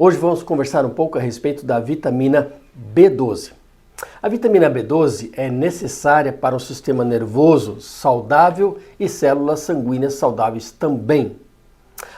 Hoje vamos conversar um pouco a respeito da vitamina B12. A vitamina B12 é necessária para o sistema nervoso saudável e células sanguíneas saudáveis também.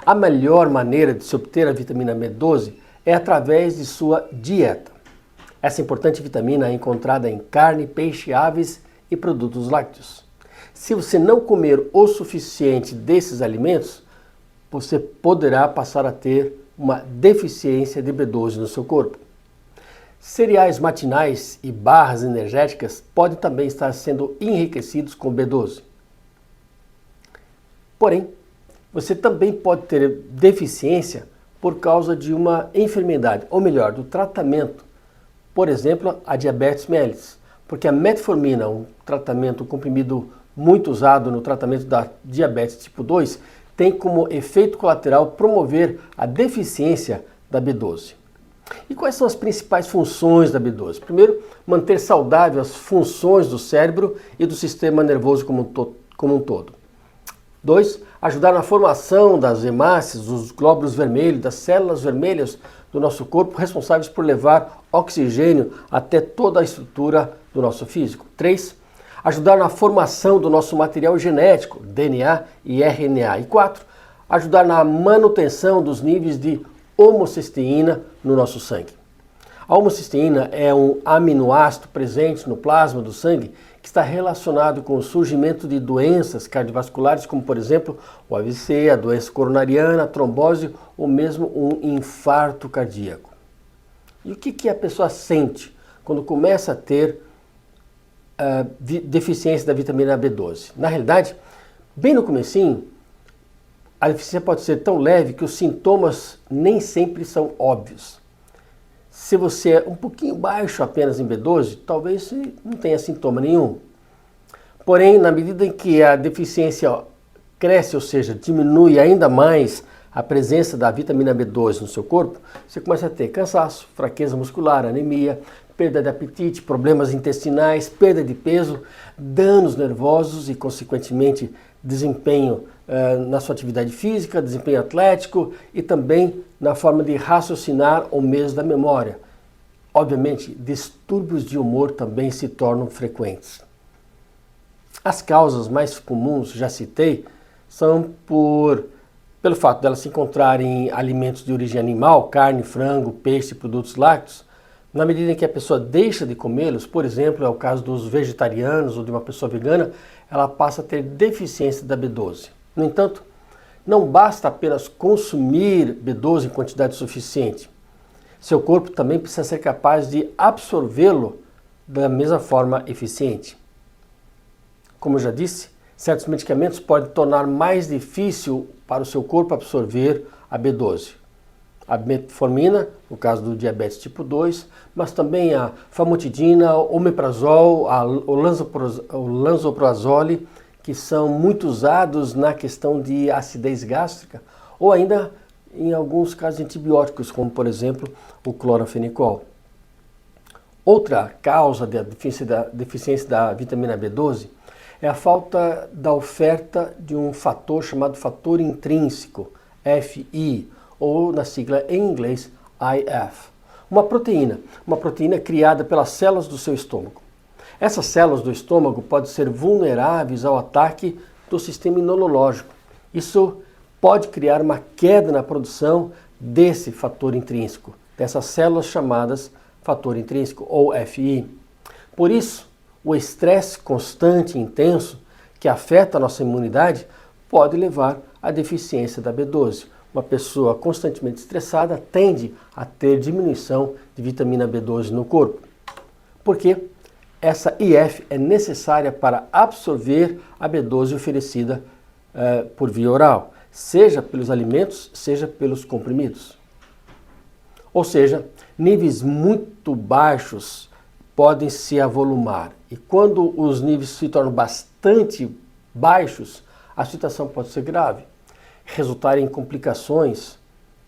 A melhor maneira de se obter a vitamina B12 é através de sua dieta. Essa importante vitamina é encontrada em carne, peixe, aves e produtos lácteos. Se você não comer o suficiente desses alimentos, você poderá passar a ter uma deficiência de B12 no seu corpo. Cereais matinais e barras energéticas podem também estar sendo enriquecidos com B12. Porém, você também pode ter deficiência por causa de uma enfermidade, ou melhor, do tratamento. Por exemplo, a diabetes mellitus, porque a metformina, um comprimido muito usado no tratamento da diabetes tipo 2, tem como efeito colateral promover a deficiência da B12. E quais são as principais funções da B12? Primeiro, manter saudável as funções do cérebro e do sistema nervoso como um todo. 2. Ajudar na formação das hemácias, dos glóbulos vermelhos, das células vermelhas do nosso corpo, responsáveis por levar oxigênio até toda a estrutura do nosso físico. 3. Ajudar na formação do nosso material genético, DNA e RNA. E 4. Ajudar na manutenção dos níveis de homocisteína no nosso sangue. A homocisteína é um aminoácido presente no plasma do sangue que está relacionado com o surgimento de doenças cardiovasculares, como por exemplo o AVC, a doença coronariana, a trombose ou mesmo um infarto cardíaco. E o que a pessoa sente quando começa a ter deficiência da vitamina B12? Na realidade, bem no comecinho, a deficiência pode ser tão leve que os sintomas nem sempre são óbvios. Se você é um pouquinho baixo apenas em B12, talvez você não tenha sintoma nenhum. Porém, na medida em que a deficiência cresce, ou seja, diminui ainda mais a presença da vitamina B12 no seu corpo, você começa a ter cansaço, fraqueza muscular, anemia, perda de apetite, problemas intestinais, perda de peso, danos nervosos e, consequentemente, desempenho na sua atividade física, desempenho atlético e também na forma de raciocinar ou mesmo da memória. Obviamente, distúrbios de humor também se tornam frequentes. As causas mais comuns, já citei, são pelo fato delas se encontrarem em alimentos de origem animal, carne, frango, peixe e produtos lácteos. Na medida em que a pessoa deixa de comê-los, por exemplo, é o caso dos vegetarianos ou de uma pessoa vegana, ela passa a ter deficiência da B12. No entanto, não basta apenas consumir B12 em quantidade suficiente. Seu corpo também precisa ser capaz de absorvê-lo da mesma forma eficiente. Como eu já disse, certos medicamentos podem tornar mais difícil para o seu corpo absorver a B12. A metformina, no caso do diabetes tipo 2, mas também a famotidina, o omeprazol, o lansoprazole, que são muito usados na questão de acidez gástrica, ou ainda em alguns casos antibióticos, como por exemplo o clorafenicol. Outra causa da deficiência da vitamina B12 é a falta da oferta de um fator chamado fator intrínseco, FI, ou na sigla em inglês IF. Uma proteína criada pelas células do seu estômago. Essas células do estômago podem ser vulneráveis ao ataque do sistema imunológico. Isso pode criar uma queda na produção desse fator intrínseco, dessas células chamadas fator intrínseco ou FI. Por isso, o estresse constante e intenso que afeta a nossa imunidade pode levar à deficiência da B12. Uma pessoa constantemente estressada tende a ter diminuição de vitamina B12 no corpo. Porque essa IF é necessária para absorver a B12 oferecida por via oral, seja pelos alimentos, seja pelos comprimidos. Ou seja, níveis muito baixos podem se avolumar. E quando os níveis se tornam bastante baixos, a situação pode ser grave, resultar em complicações,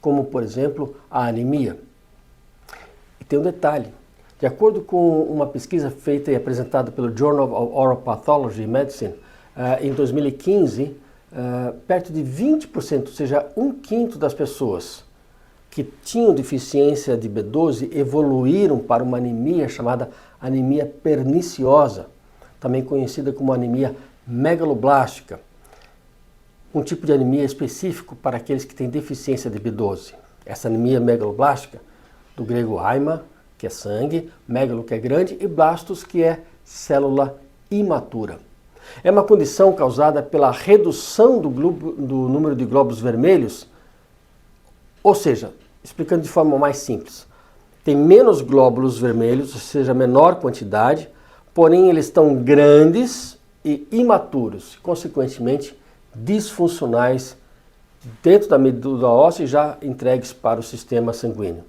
como por exemplo a anemia. E tem um detalhe: de acordo com uma pesquisa feita e apresentada pelo Journal of Oral Pathology and Medicine, em 2015, perto de 20%, ou seja, 1/5 das pessoas que tinham deficiência de B12 evoluíram para uma anemia chamada anemia perniciosa, também conhecida como anemia megaloblástica, um tipo de anemia específico para aqueles que têm deficiência de B12. Essa anemia megaloblástica, do grego haima, que é sangue, megalo, que é grande, e blastos, que é célula imatura. É uma condição causada pela redução do número de glóbulos vermelhos, ou seja, explicando de forma mais simples, tem menos glóbulos vermelhos, ou seja, menor quantidade, porém eles estão grandes e imaturos, consequentemente disfuncionais dentro da medula óssea e já entregues para o sistema sanguíneo.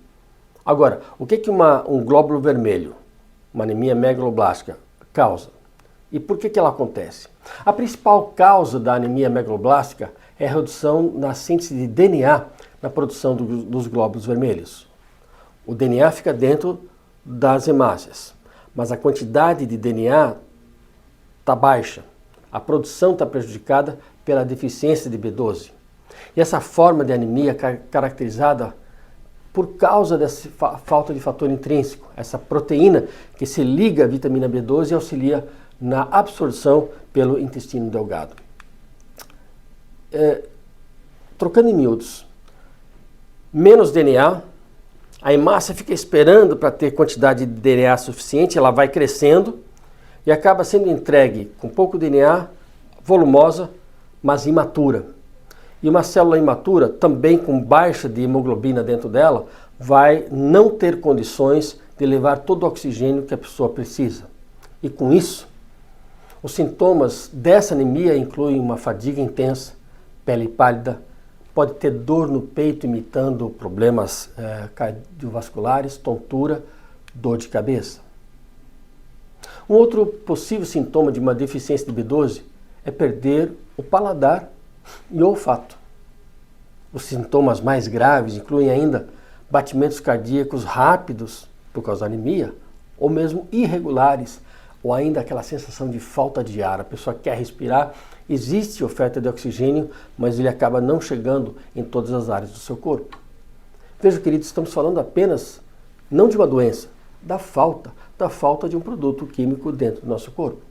Agora, o que um glóbulo vermelho, uma anemia megaloblástica, causa? E por que ela acontece? A principal causa da anemia megaloblástica é a redução na síntese de DNA na produção dos glóbulos vermelhos. O DNA fica dentro das hemácias, mas a quantidade de DNA está baixa. A produção está prejudicada pela deficiência de B12. E essa forma de anemia caracterizada por causa dessa falta de fator intrínseco, essa proteína que se liga à vitamina B12 e auxilia na absorção pelo intestino delgado. Trocando em miúdos, menos DNA, a hemácia fica esperando para ter quantidade de DNA suficiente, ela vai crescendo e acaba sendo entregue com pouco DNA, volumosa, mas imatura. E uma célula imatura, também com baixa de hemoglobina dentro dela, vai não ter condições de levar todo o oxigênio que a pessoa precisa. E com isso, os sintomas dessa anemia incluem uma fadiga intensa, pele pálida, pode ter dor no peito imitando problemas cardiovasculares, tontura, dor de cabeça. Um outro possível sintoma de uma deficiência de B12 é perder o paladar e o olfato. Os sintomas mais graves incluem ainda batimentos cardíacos rápidos por causa da anemia, ou mesmo irregulares, ou ainda aquela sensação de falta de ar. A pessoa quer respirar, existe oferta de oxigênio, mas ele acaba não chegando em todas as áreas do seu corpo. Veja, queridos, estamos falando apenas, não de uma doença, da falta de um produto químico dentro do nosso corpo.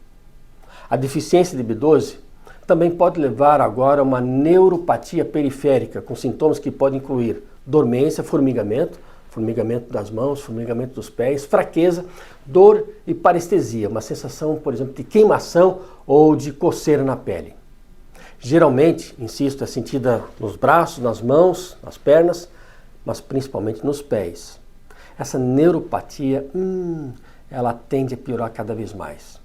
A deficiência de B12 também pode levar agora a uma neuropatia periférica, com sintomas que podem incluir dormência, formigamento das mãos, formigamento dos pés, fraqueza, dor e parestesia, uma sensação, por exemplo, de queimação ou de coceira na pele. Geralmente, insisto, é sentida nos braços, nas mãos, nas pernas, mas principalmente nos pés. Essa neuropatia, ela tende a piorar cada vez mais.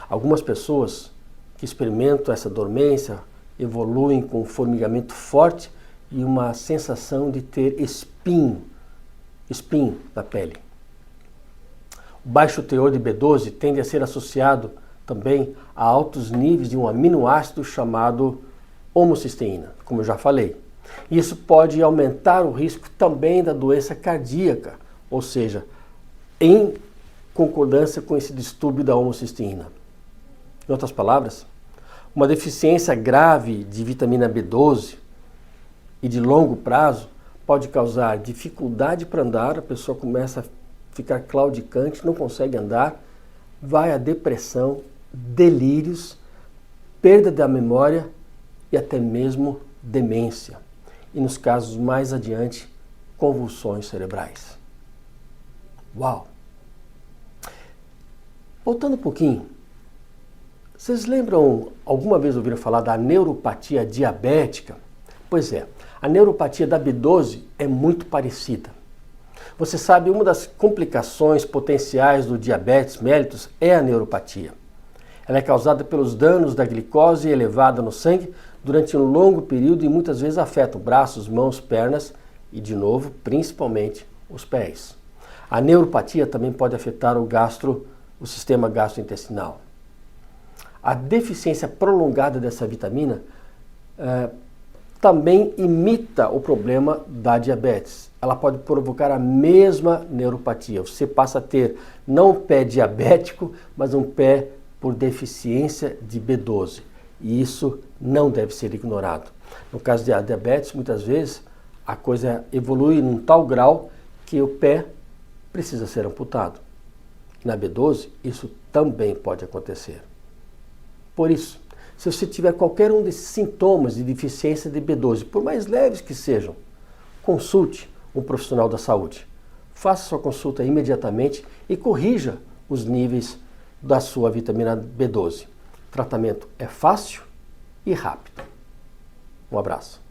Algumas pessoas que experimentam essa dormência evoluem com um formigamento forte e uma sensação de ter espinho na pele. O baixo teor de B12 tende a ser associado também a altos níveis de um aminoácido chamado homocisteína, como eu já falei. Isso pode aumentar o risco também da doença cardíaca, ou seja, em concordância com esse distúrbio da homocisteína. Em outras palavras, uma deficiência grave de vitamina B12 e de longo prazo pode causar dificuldade para andar, a pessoa começa a ficar claudicante, não consegue andar, vai à depressão, delírios, perda da memória e até mesmo demência. E nos casos mais adiante, convulsões cerebrais. Uau! Voltando um pouquinho, vocês lembram, alguma vez ouviram falar da neuropatia diabética? Pois é, a neuropatia da B12 é muito parecida. Você sabe, uma das complicações potenciais do diabetes mellitus é a neuropatia. Ela é causada pelos danos da glicose elevada no sangue durante um longo período e muitas vezes afeta braços, mãos, pernas e, de novo, principalmente os pés. A neuropatia também pode afetar o sistema gastrointestinal. A deficiência prolongada dessa vitamina também imita o problema da diabetes. Ela pode provocar a mesma neuropatia. Você passa a ter não um pé diabético, mas um pé por deficiência de B12. E isso não deve ser ignorado. No caso da diabetes, muitas vezes, a coisa evolui num tal grau que o pé precisa ser amputado. Na B12, isso também pode acontecer. Por isso, se você tiver qualquer um desses sintomas de deficiência de B12, por mais leves que sejam, consulte um profissional da saúde. Faça sua consulta imediatamente e corrija os níveis da sua vitamina B12. O tratamento é fácil e rápido. Um abraço.